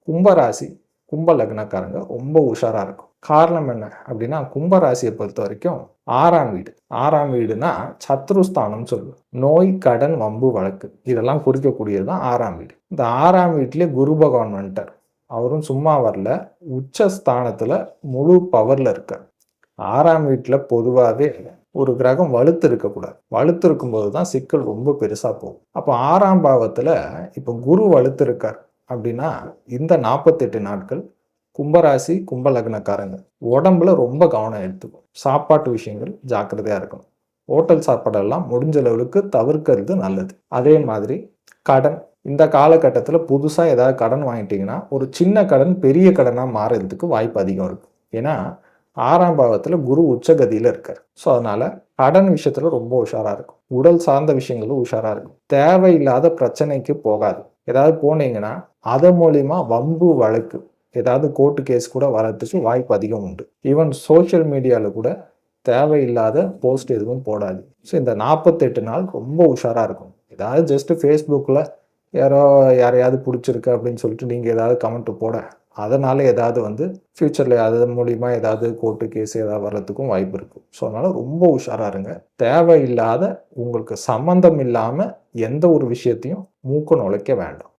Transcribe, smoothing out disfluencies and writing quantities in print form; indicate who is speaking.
Speaker 1: கும்பராசி, கும்ப லக்னக்காரங்க ரொம்ப உஷாரா இருக்கும். காரணம் என்ன அப்படின்னா, கும்பராசியை பொறுத்த வரைக்கும் 6ஆம் வீடு. 6ஆம் வீடுனா சத்ருஸ்தானம்னு சொல்லுவோம். நோய், கடன், வம்பு, வழக்கு இதெல்லாம் குறிக்கக்கூடியது தான் 6ஆம் வீடு. இந்த 6ஆம் வீட்டிலே குரு பகவான் வந்துட்டார். அவரும் சும்மா வரல, உச்ச ஸ்தானத்துல முழு பவர்ல இருக்கார். 6ஆம் வீட்டுல பொதுவாகவே ஒரு கிரகம் வலுத்து இருக்கக்கூடாது. வலுத்து இருக்கும்போது தான் சிக்கல் ரொம்ப பெருசா போகும். அப்போ 6ஆம் பாவத்துல இப்போ குரு வலுத்து இருக்கார் அப்படின்னா, இந்த 48 நாட்கள் கும்பராசி, கும்ப லக்னக்காரங்க உடம்புல ரொம்ப கவனம் எடுத்துக்கும். சாப்பாட்டு விஷயங்கள் ஜாக்கிரதையா இருக்கணும். ஹோட்டல் சாப்பாடெல்லாம் முடிஞ்ச அளவுக்கு தவிர்க்கிறது நல்லது. அதே மாதிரி கடன், இந்த காலகட்டத்தில் புதுசா ஏதாவது கடன் வாங்கிட்டீங்கன்னா, ஒரு சின்ன கடன் பெரிய கடனா மாறுறதுக்கு வாய்ப்பு அதிகம் இருக்கு. ஏன்னா 6ஆம் பாவத்துல குரு உச்சகதியில இருக்கார். ஸோ அதனால கடன் விஷயத்துல ரொம்ப உஷாரா இருக்கும். உடல் சார்ந்த விஷயங்களும் உஷாரா இருக்கும். தேவையில்லாத பிரச்சனைக்கு போகாது. ஏதாவது போனீங்கன்னா அதன் மூலியமா வம்பு, வழக்கு, ஏதாவது கோர்ட்டு கேஸ் கூட வரதுக்கு வாய்ப்பு அதிகம் உண்டு. ஈவன் சோஷியல் மீடியாவில் கூட தேவையில்லாத போஸ்ட் எதுவும் போடாது. ஸோ இந்த 48 நாள் ரொம்ப உஷாரா இருக்கும். ஏதாவது ஜஸ்ட் ஃபேஸ்புக்கில் யாரையாவது பிடிச்சிருக்கு அப்படின்னு சொல்லிட்டு நீங்கள் ஏதாவது கமெண்ட் போட, அதனால ஏதாவது ஃபியூச்சரில் அதன் மூலிமா ஏதாவது கோர்ட்டு கேஸ் ஏதாவது வர்றதுக்கும் வாய்ப்பு இருக்குது. ஸோ அதனால் ரொம்ப உஷாராக இருங்க. தேவையில்லாத உங்களுக்கு சம்மந்தம் இல்லாமல் எந்த ஒரு விஷயத்தையும் மூக்க நுழைக்க வேண்டாம்.